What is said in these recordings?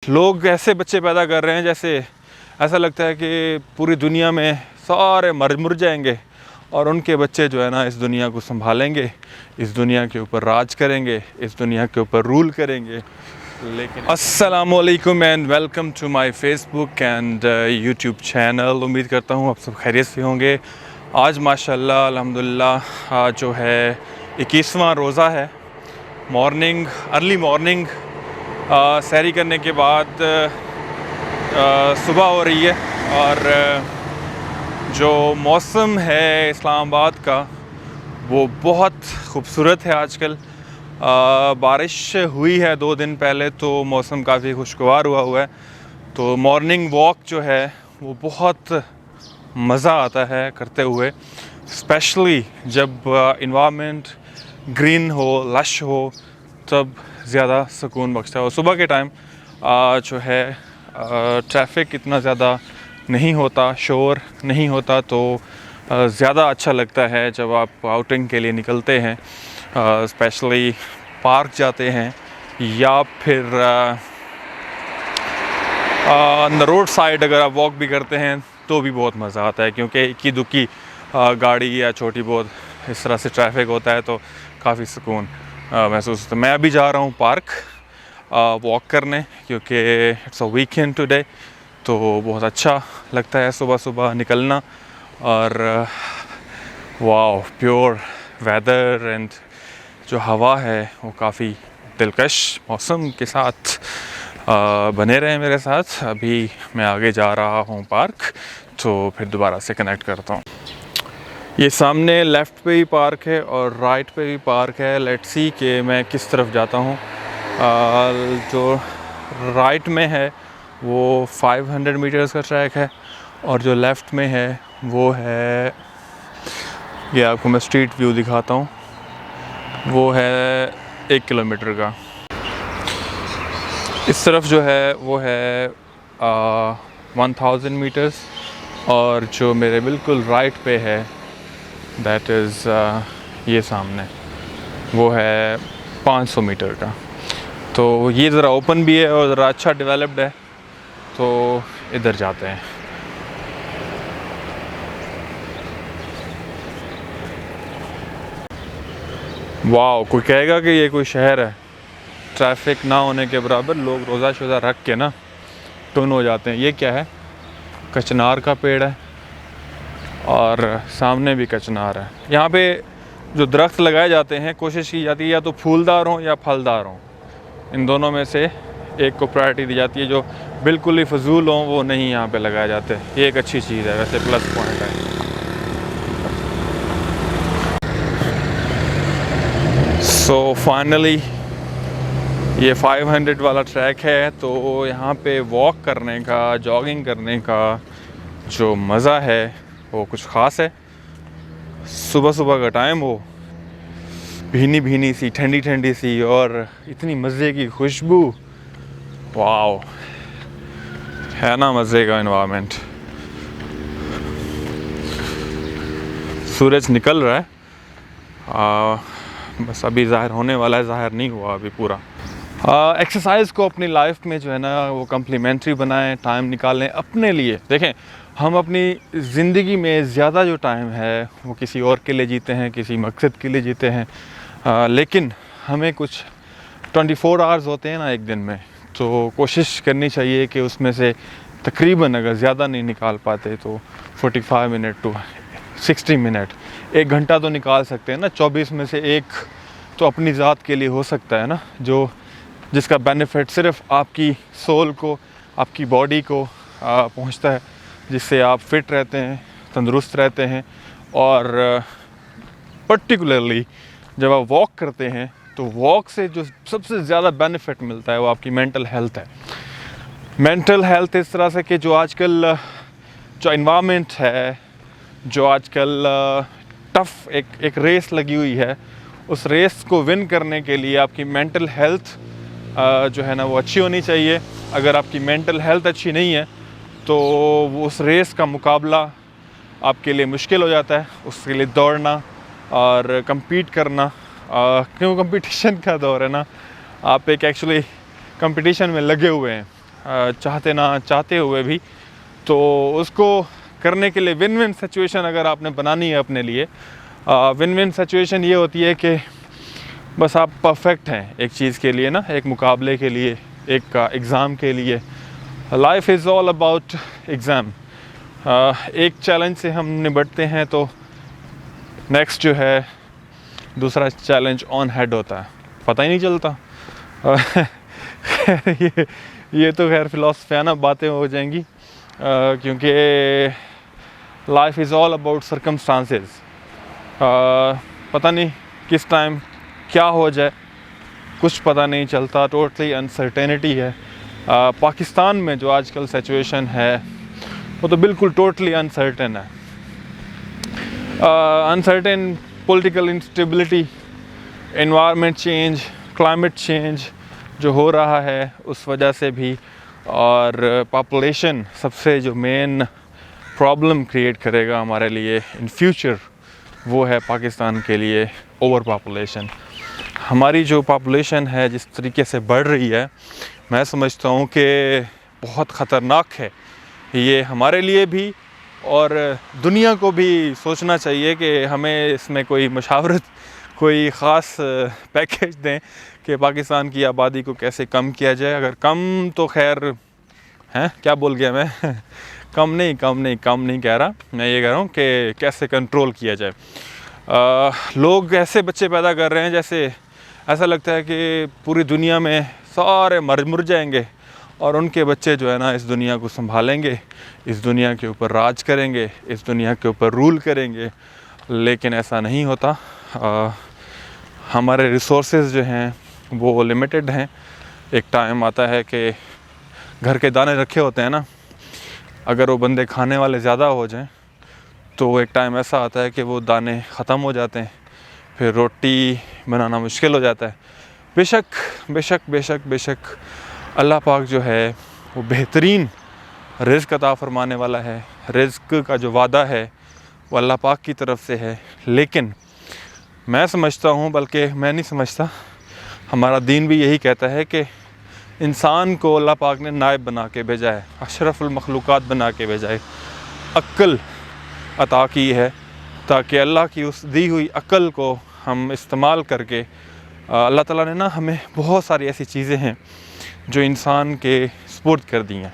लोग ऐसे बच्चे पैदा कर रहे हैं जैसे ऐसा लगता है कि पूरी दुनिया में सारे मर मुर जाएंगे और उनके बच्चे जो है ना इस दुनिया को संभालेंगे, इस दुनिया के ऊपर राज करेंगे, इस दुनिया के ऊपर रूल करेंगे। लेकिन अस्सलाम वालेकुम and welcome to my Facebook and YouTube channel. उम्मीद करता हूँ आप सब खैरियत से होंगे। आज माशाल्लाह अल्हम्दुलिल्लाह आज जो है 21वां रोज़ा है। अर्ली मॉर्निंग सैरी करने के बाद सुबह हो रही है और जो मौसम है इस्लामाबाद का वो बहुत ख़ूबसूरत है आजकल। बारिश हुई है 2 दिन पहले तो मौसम काफ़ी खुशगवार हुआ है। तो मॉर्निंग वॉक जो है वो बहुत मज़ा आता है करते हुए, स्पेशली जब इन्वायरमेंट ग्रीन हो, लश हो, तब ज़्यादा सुकून बख्शता है। और सुबह के टाइम जो है ट्रैफिक इतना ज़्यादा नहीं होता, शोर नहीं होता, तो ज़्यादा अच्छा लगता है जब आप आउटिंग के लिए निकलते हैं, स्पेशली पार्क जाते हैं या फिर रोड साइड अगर आप वॉक भी करते हैं तो भी बहुत मज़ा आता है, क्योंकि इक्की दुक्की गाड़ी या छोटी बहुत इस तरह से ट्रैफिक होता है तो काफ़ी सुकून महसूस होता है। मैं अभी जा रहा हूँ पार्क वॉक करने, क्योंकि इट्स अ वीकेंड टुडे, तो बहुत अच्छा लगता है सुबह सुबह निकलना। और वाओ, प्योर वेदर एंड जो हवा है वो काफ़ी दिलकश मौसम के साथ बने रहे मेरे साथ। अभी मैं आगे जा रहा हूँ पार्क, तो फिर दोबारा से कनेक्ट करता हूँ। ये सामने लेफ़्ट पे ही पार्क है और राइट पे भी पार्क है। लेट्स सी कि मैं किस तरफ जाता हूँ। जो राइट में है वो 500 मीटर्स का ट्रैक है और जो लेफ़्ट में है वो है, ये आपको मैं स्ट्रीट व्यू दिखाता हूँ, वो है 1 किलोमीटर का। इस तरफ जो है वो है 1000 मीटर्स और जो मेरे बिल्कुल राइट पे है दैट इज़ ये सामने वो है 500 मीटर का। तो ये ज़रा ओपन भी है और ज़रा अच्छा डेवलप्ड है, तो इधर जाते हैं। वाह, कोई कहेगा कि ये कोई शहर है। ट्रैफिक ना होने के बराबर लोग रोज़ा शोज़ा रख के ना टुन हो जाते हैं। ये क्या है? कचनार का पेड़ है और सामने भी कचनार है। यहाँ पे जो दरख्त लगाए जाते हैं कोशिश की जाती है या तो फूलदार हों या फलदार हों, इन दोनों में से एक को प्रायोरिटी दी जाती है। जो बिल्कुल ही फजूल हों वो नहीं यहाँ पे लगाए जाते। ये एक अच्छी चीज़ है, वैसे प्लस पॉइंट है। सो फाइनली ये 500 वाला ट्रैक है, तो यहाँ पे वॉक करने का, जॉगिंग करने का जो मज़ा है वो कुछ ख़ास है। सुबह सुबह का टाइम हो, भीनी भीनी सी, ठंडी ठंडी सी और इतनी मज़े की खुशबू। वाओ, है ना मज़े का एनवायरनमेंट। सूरज निकल रहा है, बस अभी ज़ाहिर होने वाला है, ज़ाहिर नहीं हुआ अभी पूरा। एक्सरसाइज को अपनी लाइफ में जो है ना वो कम्प्लीमेंट्री बनाएं, टाइम निकालें अपने लिए। देखें, हम अपनी ज़िंदगी में ज़्यादा जो टाइम है वो किसी और के लिए जीते हैं, किसी मकसद के लिए जीते हैं, लेकिन हमें कुछ 24 आवर्स होते हैं ना एक दिन में, तो कोशिश करनी चाहिए कि उसमें से तकरीबन, अगर ज़्यादा नहीं निकाल पाते तो 45 मिनट टू 60 मिनट, 1 घंटा तो निकाल सकते हैं ना। 24 में से 1 तो अपनी ज़ात के लिए हो सकता है ना, जिसका बेनिफिट सिर्फ आपकी सोल को, आपकी बॉडी को पहुंचता है, जिससे आप फिट रहते हैं, तंदुरुस्त रहते हैं। और पर्टिकुलरली जब आप वॉक करते हैं तो वॉक से जो सबसे ज़्यादा बेनिफिट मिलता है वो आपकी मेंटल हेल्थ है। मेंटल हेल्थ इस तरह से कि जो आजकल जो इन्वायरमेंट है, जो आजकल टफ एक रेस लगी हुई है, उस रेस को विन करने के लिए आपकी मेंटल हेल्थ जो है ना वो अच्छी होनी चाहिए। अगर आपकी मेंटल हेल्थ अच्छी नहीं है तो वो उस रेस का मुकाबला आपके लिए मुश्किल हो जाता है। उसके लिए दौड़ना और compete करना, क्यों कंपटीशन का दौर है ना, आप एक एक्चुअली कंपटीशन में लगे हुए हैं, चाहते हुए भी। तो उसको करने के लिए विन विन सिचुएशन अगर आपने बनानी है अपने लिए, विन विन सिचुएशन ये होती है कि बस आप परफेक्ट हैं एक चीज़ के लिए ना, एक मुकाबले के लिए, एक एग्ज़ाम के लिए। Life is all about exam. एक चैलेंज से हम निपटते हैं तो नेक्स्ट जो है दूसरा चैलेंज ऑन हेड होता है, पता ही नहीं चलता। ये तो खैर फिलोसफियाना बातें हो जाएंगी, क्योंकि life is all about circumstances. पता नहीं किस टाइम क्या हो जाए, कुछ पता नहीं चलता, टोटली अनसर्टेनिटी है। पाकिस्तान में जो आजकल सिचुएशन है वो तो बिल्कुल टोटली अनसर्टेन है। Uncertain political instability, environment change, climate change जो हो रहा है उस वजह से भी, और पॉपुलेशन सबसे जो मेन प्रॉब्लम क्रिएट करेगा हमारे लिए इन फ्यूचर, वो है पाकिस्तान के लिए ओवर पॉपुलेशन। हमारी जो पॉपुलेशन है जिस तरीके से बढ़ रही है, मैं समझता हूँ कि बहुत ख़तरनाक है ये हमारे लिए भी, और दुनिया को भी सोचना चाहिए कि हमें इसमें कोई मशावरत, कोई ख़ास पैकेज दें कि पाकिस्तान की आबादी को कैसे कम किया जाए। अगर कम तो खैर हैं, क्या बोल गया मैं कम नहीं कह रहा, मैं ये कह रहा हूँ कि कैसे कंट्रोल किया जाए। लोग ऐसे बच्चे पैदा कर रहे हैं जैसे ऐसा लगता है कि पूरी दुनिया में सारे मर जाएंगे और उनके बच्चे जो है ना इस दुनिया को संभालेंगे, इस दुनिया के ऊपर राज करेंगे, इस दुनिया के ऊपर रूल करेंगे। लेकिन ऐसा नहीं होता। हमारे रिसोर्सेज जो हैं वो लिमिटेड हैं। एक टाइम आता है कि घर के दाने रखे होते हैं ना, अगर वो बंदे खाने वाले ज़्यादा हो जाएं तो एक टाइम ऐसा आता है कि वो दाने ख़त्म हो जाते हैं, फिर रोटी बनाना मुश्किल हो जाता है। बेशक अल्लाह पाक जो है वो बेहतरीन रिज़्क़ अता फ़रमाने वाला है। रिज़्क़ का जो वादा है वो अल्लाह पाक की तरफ से है। लेकिन मैं समझता हूँ, बल्कि मैं नहीं समझता, हमारा दीन भी यही कहता है कि इंसान को अल्लाह पाक ने नायब बना के भेजा है, अशरफुल मखलूक़ात बना के भेजा है, अक्ल अता की है, ताकि अल्लाह की उस दी हुई अक्ल को हम इस्तेमाल करके, अल्लाह ताला ने ना हमें बहुत सारी ऐसी चीज़ें हैं जो इंसान के सुपुर्द कर दी हैं।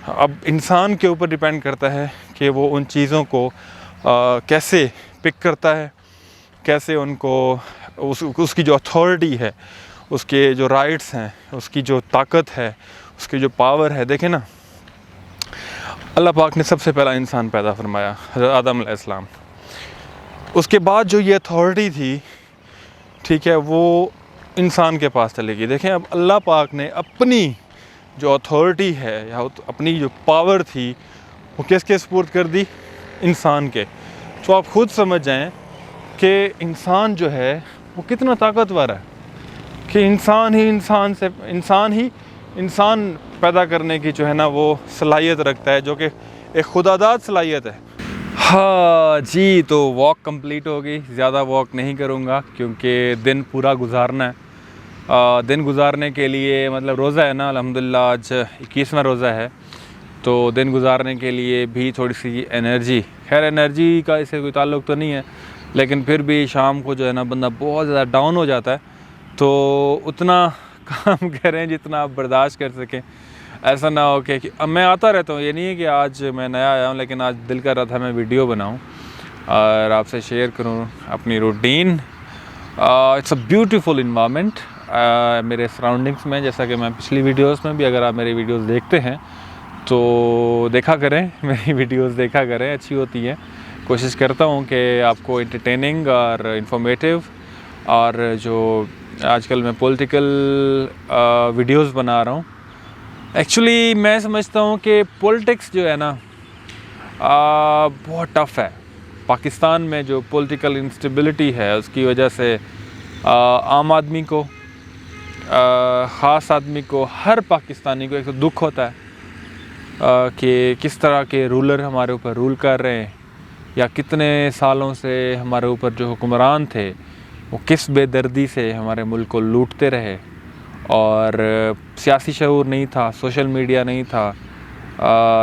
अब इंसान के ऊपर डिपेंड करता है कि वो उन चीज़ों को कैसे पिक करता है, कैसे उनको उसकी जो अथॉरिटी है, उसके जो राइट्स हैं, उसकी जो ताकत है, उसकी जो पावर है। देखें ना, अल्लाह पाक ने सबसे पहला इंसान पैदा फरमाया, हज़रत आदम अलैहिस्सलाम। उसके बाद जो ये अथॉरिटी थी, ठीक है, वो इंसान के पास चली गई। देखें, अब अल्लाह पाक ने अपनी जो अथॉरिटी है या अपनी जो पावर थी वो किसके सुपुर्द कर दी? इंसान के। तो आप खुद समझ जाएं कि इंसान जो है वो कितना ताकतवर है, कि इंसान पैदा करने की जो है ना वो सलाहियत रखता है, जो कि एक खुदादाद सलाहियत है। हाँ जी, तो वॉक कंप्लीट हो गई। ज़्यादा वॉक नहीं करूँगा क्योंकि दिन पूरा गुजारना है। दिन गुजारने के लिए मतलब रोज़ा है ना, अल्हम्दुलिल्लाह आज 21वां रोज़ा है, तो दिन गुजारने के लिए भी थोड़ी सी एनर्जी, खैर एनर्जी का इससे कोई ताल्लुक़ तो नहीं है, लेकिन फिर भी शाम को जो है ना बंदा बहुत ज़्यादा डाउन हो जाता है, तो उतना काम करें जितना आप बर्दाश्त कर सकें। ऐसा ना हो कि अब मैं आता रहता हूँ, ये नहीं है कि आज मैं नया आया हूँ, लेकिन आज दिल कर रहा था मैं वीडियो बनाऊँ और आपसे शेयर करूँ अपनी routine. It's a beautiful environment मेरे सराउंडिंग्स में, जैसा कि मैं पिछली वीडियोस में भी, अगर आप मेरी वीडियोस देखते हैं तो देखा करें, मेरी वीडियोस देखा करें, अच्छी होती हैं। कोशिश करता हूँ कि आपको एंटरटेनिंग और इन्फॉर्मेटिव, और जो आजकल मैं पॉलिटिकल वीडियोस बना रहा हूँ। एक्चुअली मैं समझता हूँ कि पॉलिटिक्स जो है ना बहुत टफ़ है। पाकिस्तान में जो पॉलिटिकल इंस्टेबिलिटी है उसकी वजह से आम आदमी को, ख़ास आदमी को, हर पाकिस्तानी को एक तो दुख होता है कि किस तरह के रूलर हमारे ऊपर रूल कर रहे हैं, या कितने सालों से हमारे ऊपर जो हुक्मरान थे वो किस बेदर्दी से हमारे मुल्क को लूटते रहे और सियासी शऊर नहीं था, सोशल मीडिया नहीं था,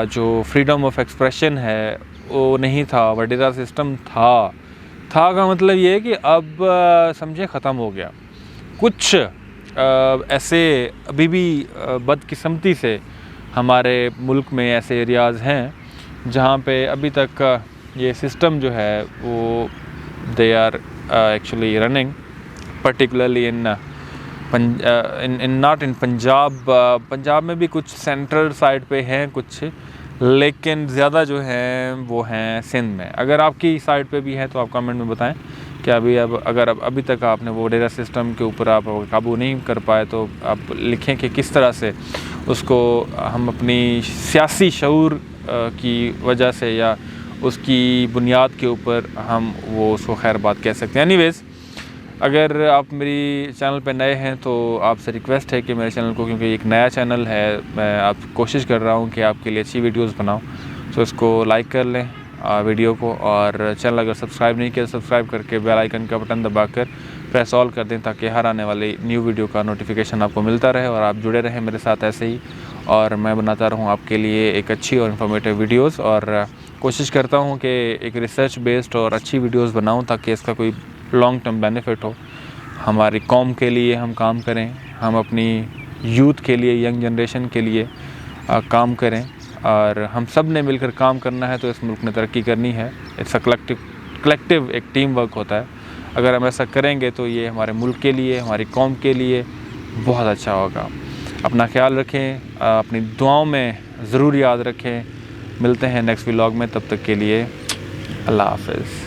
जो फ्रीडम ऑफ एक्सप्रेशन है वो नहीं था, वडेरा सिस्टम था का मतलब ये है कि अब समझे ख़त्म हो गया। कुछ ऐसे अभी भी बदकिस्मती से हमारे मुल्क में ऐसे एरियाज़ हैं जहाँ पे अभी तक ये सिस्टम जो है वो they are actually running, particularly in not in Punjab में भी कुछ सेंट्रल साइड पे हैं कुछ, लेकिन ज़्यादा जो हैं वो हैं सिंध में। अगर आपकी साइड पे भी है तो आप कमेंट में बताएं कि अभी तक आपने वो वडेरा सिस्टम के ऊपर आप काबू नहीं कर पाए तो आप लिखें कि किस तरह से उसको हम अपनी सियासी शऊर की वजह से या उसकी बुनियाद के ऊपर हम वो उसको खैर बात कह सकते हैं। एनीवेज़, अगर आप मेरी चैनल पे नए हैं तो आपसे रिक्वेस्ट है कि मेरे चैनल को, क्योंकि एक नया चैनल है, मैं आप कोशिश कर रहा हूँ कि आपके लिए अच्छी वीडियोस बनाऊँ, तो इसको लाइक कर लें वीडियो को, और चैनल अगर सब्सक्राइब नहीं किया सब्सक्राइब करके बेल आइकन का बटन दबाकर प्रेस ऑल कर दें ताकि हर आने वाली न्यू वीडियो का नोटिफिकेशन आपको मिलता रहे और आप जुड़े रहें मेरे साथ ऐसे ही, और मैं बनाता रहूँ आपके लिए एक अच्छी और इन्फॉर्मेटिव वीडियोज़, और कोशिश करता हूँ कि एक रिसर्च बेस्ड और अच्छी वीडियोज़ बनाऊँ ताकि इसका कोई लॉन्ग टर्म बेनिफिट हो। हमारी कौम के लिए हम काम करें, हम अपनी यूथ के लिए, यंग जनरेशन के लिए काम करें, और हम सब ने मिलकर काम करना है तो इस मुल्क ने तरक्की करनी है। इट्स अ कलेक्टिव एक टीम वर्क होता है। अगर हम ऐसा करेंगे तो ये हमारे मुल्क के लिए, हमारी कौम के लिए बहुत अच्छा होगा। अपना ख्याल रखें, अपनी दुआओं में ज़रूर याद रखें। मिलते हैं नेक्स्ट व्लॉग में, तब तक के लिए अल्लाह हाफ़िज़।